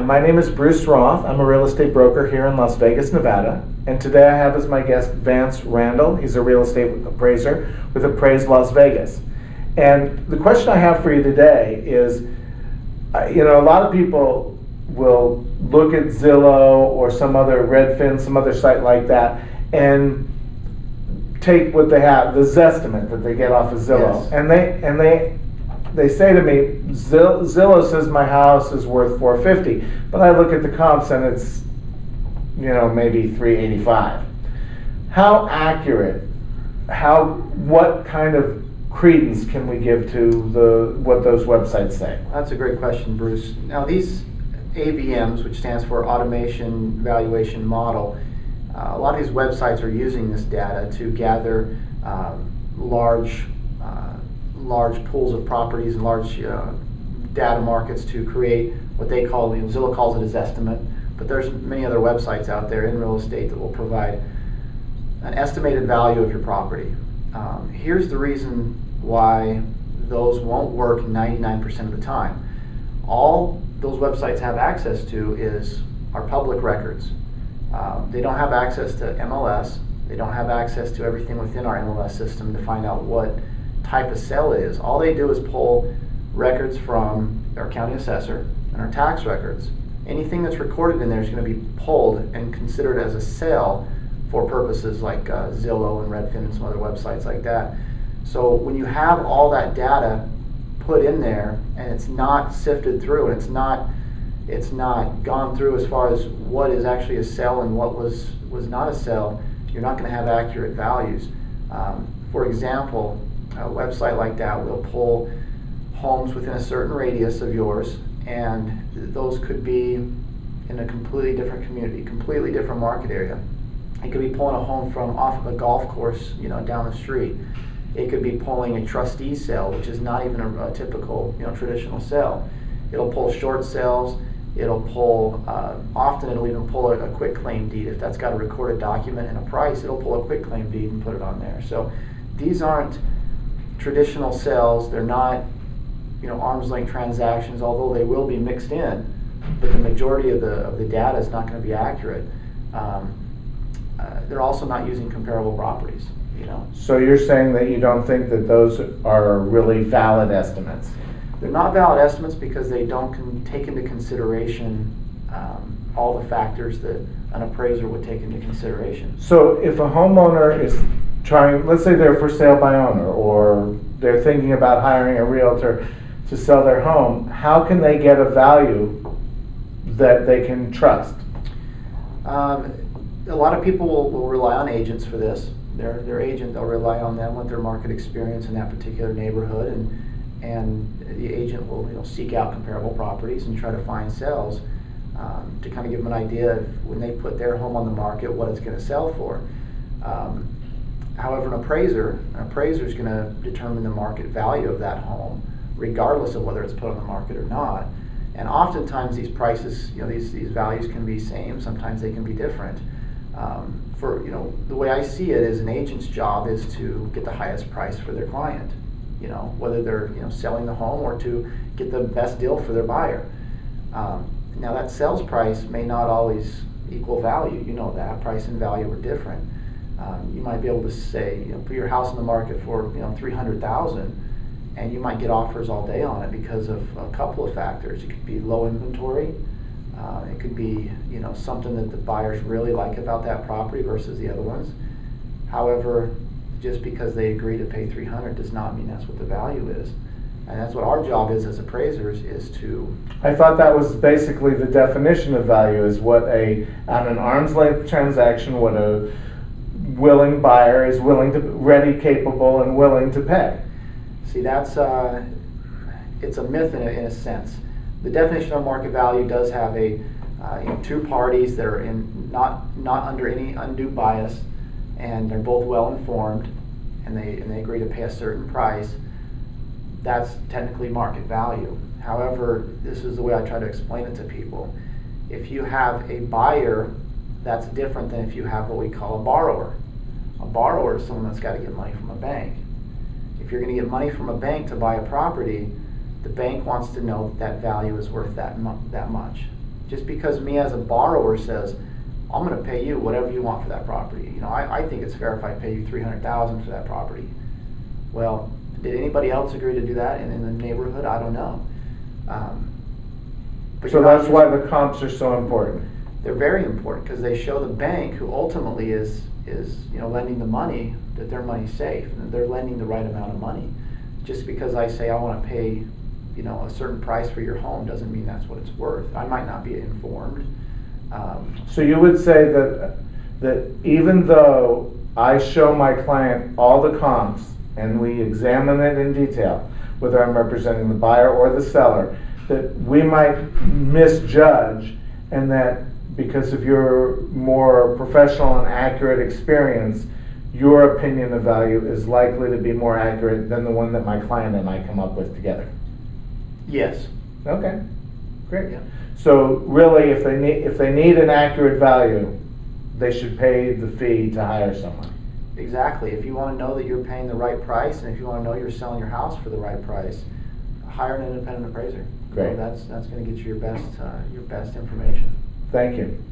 my name is Bruce Roth. I'm a real estate broker here in Las Vegas, Nevada. And today I have as my guest Vance Randall. He's a real estate appraiser with Appraise Las Vegas. And the question I have for you today is, a lot of people will look at Zillow or some other Redfin, some other site like that, and take what they have, the Zestimate that they get off of Zillow. Yes. And they say to me, Zillow says my house is worth $450, but I look at the comps and it's, maybe $385. How accurate? What kind of credence can we give to what those websites say? That's a great question, Bruce. Now, these AVMs, which stands for Automation Valuation Model, a lot of these websites are using this data to gather large pools of properties and large data markets to create what they call, Zillow calls it a Zestimate, but there's many other websites out there in real estate that will provide an estimated value of your property. Here's the reason why those won't work 99% of the time. All those websites have access to is our public records. They don't have access to MLS. They don't have access to everything within our MLS system to find out what type of sale it is. All they do is pull records from our county assessor and our tax records. Anything that's recorded in there is going to be pulled and considered as a sale for purposes like Zillow and Redfin and some other websites like that. So when you have all that data put in there and it's not sifted through and it's not gone through as far as what is actually a sale and what was not a sale, you're not going to have accurate values. For example, a website like that will pull homes within a certain radius of yours, and those could be in a completely different community, completely different market area. It could be pulling a home from off of a golf course, down the street. It could be pulling a trustee sale, which is not even a typical, traditional sale. It'll pull short sales. It'll pull, often it'll even pull a quick claim deed. If that's got a recorded document and a price, it'll pull a quick claim deed and put it on there. So these aren't traditional sales. They're not, arm's length transactions, although they will be mixed in, but the majority of the data is not going to be accurate. They're also not using comparable properties, So you're saying that you don't think that those are really valid estimates? They're not valid estimates because they don't take into consideration all the factors that an appraiser would take into consideration. So if a homeowner is trying, let's say they're for sale by owner, or they're thinking about hiring a realtor to sell their home, how can they get a value that they can trust? A lot of people will rely on agents for this. Their agent, they'll rely on them with their market experience in that particular neighborhood, and the agent will seek out comparable properties and try to find sales to kind of give them an idea of when they put their home on the market what it's going to sell for. However, an appraiser is going to determine the market value of that home regardless of whether it's put on the market or not. And oftentimes these prices, these values can be same, sometimes they can be different. The way I see it is an agent's job is to get the highest price for their client, whether they're selling the home or to get the best deal for their buyer. Now that sales price may not always equal value, that price and value are different. You might be able to say, put your house on the market for $300,000, and you might get offers all day on it because of a couple of factors. It could be low inventory. It could be something that the buyers really like about that property versus the other ones. However, just because they agree to pay $300 does not mean that's what the value is. And that's what our job is as appraisers, is to... I thought that was basically the definition of value, is what on an arm's length transaction, what a willing buyer is ready, capable, and willing to pay. See, that's it's a myth in a sense. The definition of market value does have two parties that are not under any undue bias, and they're both well informed, and they agree to pay a certain price. That's technically market value. However, this is the way I try to explain it to people. If you have a buyer, that's different than if you have what we call a borrower. A borrower is someone that's got to get money from a bank. If you're going to get money from a bank to buy a property, the bank wants to know that value is worth that much. Just because me as a borrower says, I'm going to pay you whatever you want for that property. You know, I think it's fair if I pay you $300,000 for that property. Well, did anybody else agree to do that in the neighborhood? I don't know. But So that's why the comps are so important. they're very important because they show the bank, who ultimately is lending the money, that their money's safe and that they're lending the right amount of money. Just because I say I want to pay, a certain price for your home doesn't mean that's what it's worth. I might not be informed. So you would say that even though I show my client all the comps and we examine it in detail, whether I'm representing the buyer or the seller, that we might misjudge, and that because of your more professional and accurate experience, your opinion of value is likely to be more accurate than the one that my client and I come up with together. Yes. Okay, great. Yeah. So really, if they need an accurate value, they should pay the fee to hire someone. Exactly. If you want to know that you're paying the right price, and if you want to know you're selling your house for the right price, hire an independent appraiser. Great. That's going to get you your best information. Thank you.